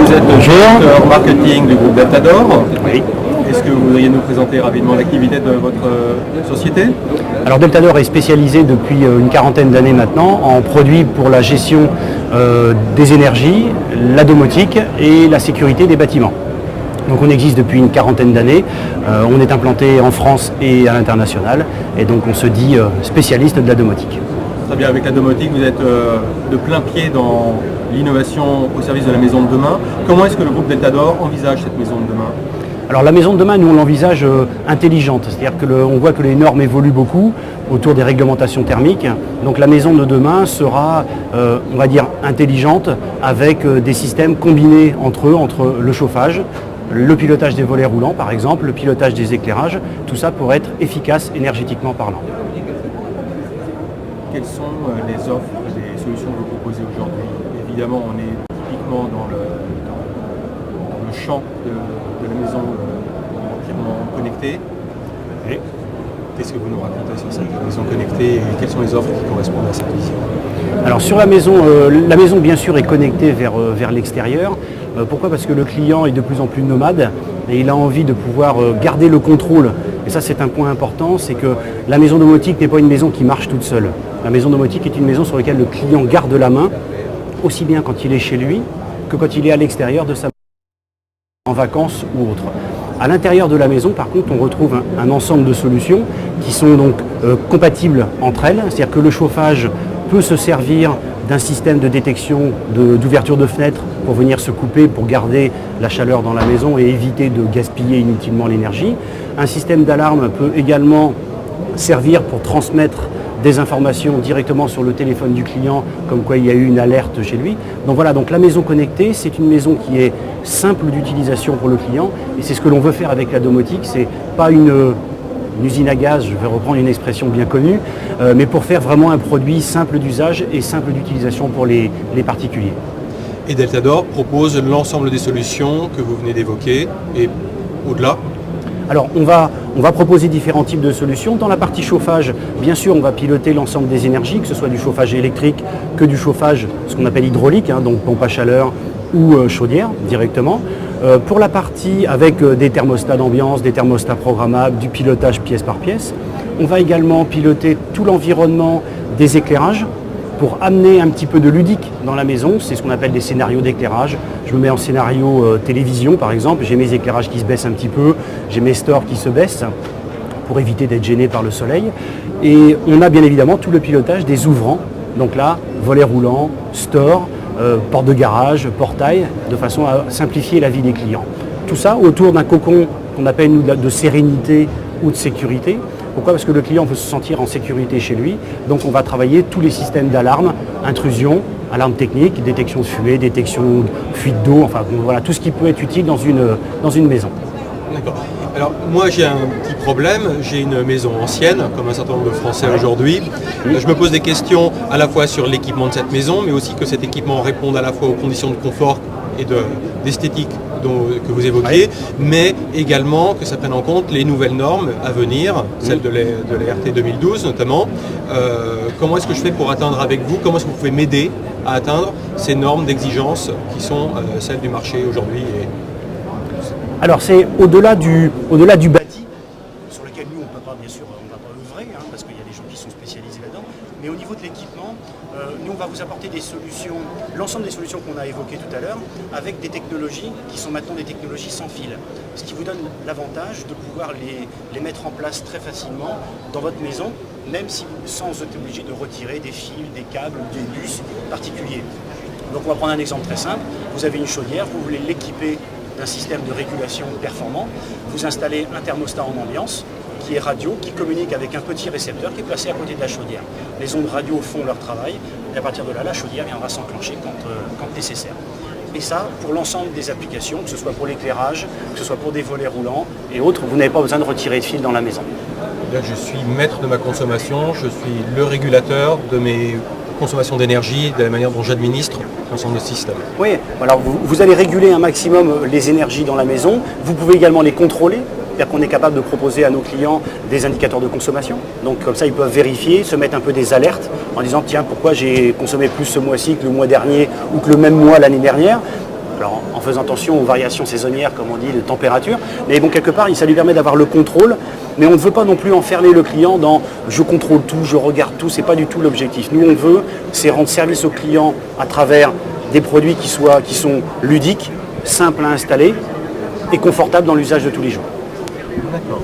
vous êtes le directeur marketing du groupe Deltador. Oui. Est-ce que vous voudriez nous présenter rapidement l'activité de votre société? Alors Deltador est spécialisé depuis une quarantaine d'années maintenant en produits pour la gestion des énergies, la domotique et la sécurité des bâtiments. Donc on existe depuis une quarantaine d'années, on est implanté en France et à l'international et donc on se dit spécialiste de la domotique. Très bien, avec la domotique, vous êtes de plein pied dans l'innovation au service de la maison de demain. Comment est-ce que le groupe Deltador envisage cette maison de demain? Alors la maison de demain, nous on l'envisage intelligente, c'est-à-dire qu'on voit que les normes évoluent beaucoup autour des réglementations thermiques. Donc la maison de demain sera, on va dire, intelligente avec des systèmes combinés entre eux, entre le chauffage, le pilotage des volets roulants par exemple, le pilotage des éclairages, tout ça pour être efficace énergétiquement parlant. Quelles sont les offres, les solutions que vous proposez aujourd'hui? Évidemment, on est typiquement dans le champ de la maison entièrement connectée. Et qu'est-ce que vous nous racontez sur cette maison connectée et quelles sont les offres qui correspondent à cette vision? Alors sur la maison bien sûr est connectée vers l'extérieur. Pourquoi? Parce que le client est de plus en plus nomade et il a envie de pouvoir garder le contrôle. Et ça c'est un point important, c'est que la maison domotique n'est pas une maison qui marche toute seule. La maison domotique est une maison sur laquelle le client garde la main, aussi bien quand il est chez lui que quand il est à l'extérieur de sa maison, en vacances ou autre. À l'intérieur de la maison, par contre, on retrouve un ensemble de solutions qui sont donc compatibles entre elles. C'est-à-dire que le chauffage peut se servir d'un système de détection d'ouverture de fenêtres pour venir se couper, pour garder la chaleur dans la maison et éviter de gaspiller inutilement l'énergie. Un système d'alarme peut également servir pour transmettre des informations directement sur le téléphone du client, comme quoi il y a eu une alerte chez lui. Donc voilà, donc la maison connectée, c'est une maison qui est simple d'utilisation pour le client, et c'est ce que l'on veut faire avec la domotique. C'est pas une usine à gaz, je vais reprendre une expression bien connue, mais pour faire vraiment un produit simple d'usage et simple d'utilisation pour les particuliers. Et Deltador propose l'ensemble des solutions que vous venez d'évoquer, et au-delà? Alors on va proposer différents types de solutions. Dans la partie chauffage, bien sûr on va piloter l'ensemble des énergies, que ce soit du chauffage électrique que du chauffage, ce qu'on appelle hydraulique, donc pompe à chaleur ou chaudière directement. Pour la partie avec des thermostats d'ambiance, des thermostats programmables, du pilotage pièce par pièce, on va également piloter tout l'environnement des éclairages pour amener un petit peu de ludique dans la maison. C'est ce qu'on appelle des scénarios d'éclairage. Je me mets en scénario télévision par exemple, j'ai mes éclairages qui se baissent un petit peu, j'ai mes stores qui se baissent pour éviter d'être gêné par le soleil. Et on a bien évidemment tout le pilotage des ouvrants, donc là, volets roulants, stores, porte de garage, portail, de façon à simplifier la vie des clients. Tout ça autour d'un cocon qu'on appelle nous de sérénité ou de sécurité. Pourquoi? Parce que le client veut se sentir en sécurité chez lui. Donc on va travailler tous les systèmes d'alarme, intrusion, alarme technique, détection de fumée, détection de fuite d'eau, enfin voilà, tout ce qui peut être utile dans une maison. D'accord. Alors moi j'ai un petit problème, j'ai une maison ancienne, comme un certain nombre de Français aujourd'hui. Je me pose des questions à la fois sur l'équipement de cette maison, mais aussi que cet équipement réponde à la fois aux conditions de confort et d'esthétique que vous évoquiez, mais également que ça prenne en compte les nouvelles normes à venir, celles de l'ERT 2012 notamment. Comment est-ce que je fais pour atteindre avec vous, comment est-ce que vous pouvez m'aider à atteindre ces normes d'exigence qui sont celles du marché aujourd'hui? Alors c'est au-delà du bâti, sur lequel nous on ne peut pas bien sûr, on va pas œuvrer, parce qu'il y a des gens qui sont spécialisés là-dedans, mais au niveau de l'équipement, nous on va vous apporter des solutions, l'ensemble des solutions qu'on a évoquées tout à l'heure, avec des technologies qui sont maintenant des technologies sans fil, ce qui vous donne l'avantage de pouvoir les mettre en place très facilement dans votre maison, même si sans être obligé de retirer des fils, des câbles, des bus particuliers. Donc on va prendre un exemple très simple, vous avez une chaudière, vous voulez l'équiper d'un système de régulation performant, vous installez un thermostat en ambiance qui est radio, qui communique avec un petit récepteur qui est placé à côté de la chaudière. Les ondes radio font leur travail et à partir de là, la chaudière viendra s'enclencher quand nécessaire. Et ça, pour l'ensemble des applications, que ce soit pour l'éclairage, que ce soit pour des volets roulants et autres, vous n'avez pas besoin de retirer de fil dans la maison. Je suis maître de ma consommation, je suis le régulateur de mes consommations d'énergie, de la manière dont j'administre l'ensemble de ce système. Oui, alors vous allez réguler un maximum les énergies dans la maison, vous pouvez également les contrôler, c'est-à-dire qu'on est capable de proposer à nos clients des indicateurs de consommation, donc comme ça ils peuvent vérifier, se mettre un peu des alertes en disant tiens pourquoi j'ai consommé plus ce mois-ci que le mois dernier ou que le même mois l'année dernière. Alors en faisant attention aux variations saisonnières, comme on dit, de température. Mais bon, quelque part, ça lui permet d'avoir le contrôle. Mais on ne veut pas non plus enfermer le client dans je contrôle tout, je regarde tout. C'est pas du tout l'objectif. Nous, on veut, c'est rendre service au client à travers des produits qui sont ludiques, simples à installer et confortables dans l'usage de tous les jours. D'accord.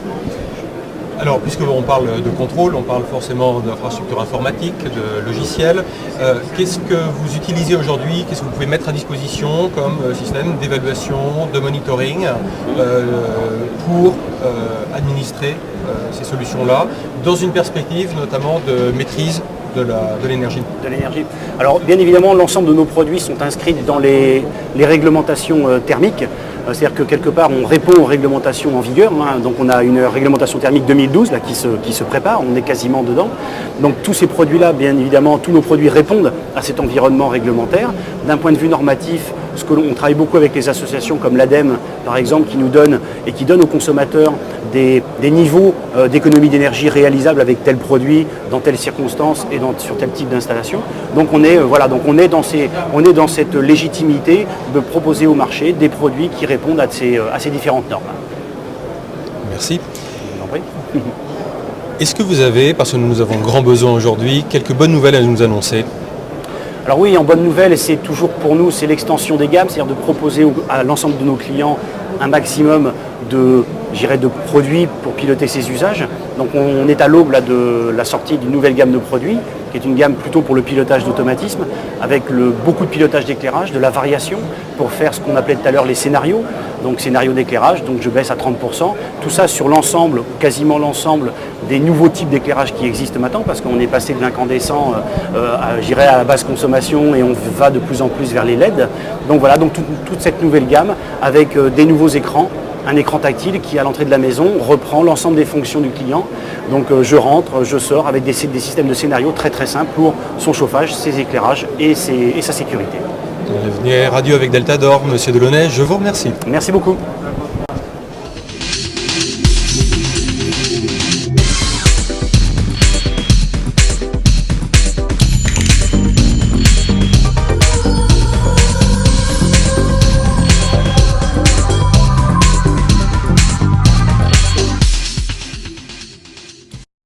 Alors, puisqu'on parle de contrôle, on parle forcément d'infrastructures informatiques, de logiciels. Qu'est-ce que vous utilisez aujourd'hui? Qu'est-ce que vous pouvez mettre à disposition comme système d'évaluation, de monitoring pour administrer ces solutions-là, dans une perspective notamment de maîtrise de l'énergie? De l'énergie. Alors, bien évidemment, l'ensemble de nos produits sont inscrits dans les réglementations thermiques. C'est-à-dire que quelque part, on répond aux réglementations en vigueur. Donc on a une réglementation thermique 2012 là, qui se prépare, on est quasiment dedans. Donc tous ces produits-là, bien évidemment, tous nos produits répondent à cet environnement réglementaire. D'un point de vue normatif, on travaille beaucoup avec les associations comme l'ADEME, par exemple, qui nous donnent et qui donnent aux consommateurs des niveaux d'économie d'énergie réalisables avec tel produit, dans telles circonstances et sur tel type d'installation. Donc on est dans cette légitimité de proposer au marché des produits qui répondent à ces différentes normes. Merci. Est-ce que vous avez, parce que nous avons grand besoin aujourd'hui, quelques bonnes nouvelles à nous annoncer? Alors oui, en bonne nouvelle, c'est toujours pour nous, c'est l'extension des gammes, c'est-à-dire de proposer à l'ensemble de nos clients un maximum de produits pour piloter ces usages. Donc on est à l'aube de la sortie d'une nouvelle gamme de produits, qui est une gamme plutôt pour le pilotage d'automatisme, avec beaucoup de pilotage d'éclairage, de la variation, pour faire ce qu'on appelait tout à l'heure les scénarios. Donc scénarios d'éclairage, donc je baisse à 30%. Tout ça sur l'ensemble, quasiment l'ensemble des nouveaux types d'éclairage qui existent maintenant, parce qu'on est passé de l'incandescent à la basse consommation et on va de plus en plus vers les LED. Donc voilà, donc toute cette nouvelle gamme avec des nouveaux écrans, un écran tactile qui, à l'entrée de la maison, reprend l'ensemble des fonctions du client. Donc je rentre, je sors avec des systèmes de scénarios très très simples pour son chauffage, ses éclairages et sa sécurité. Vous venez Radio avec Delta d'Or, Monsieur Delaunay, je vous remercie. Merci beaucoup.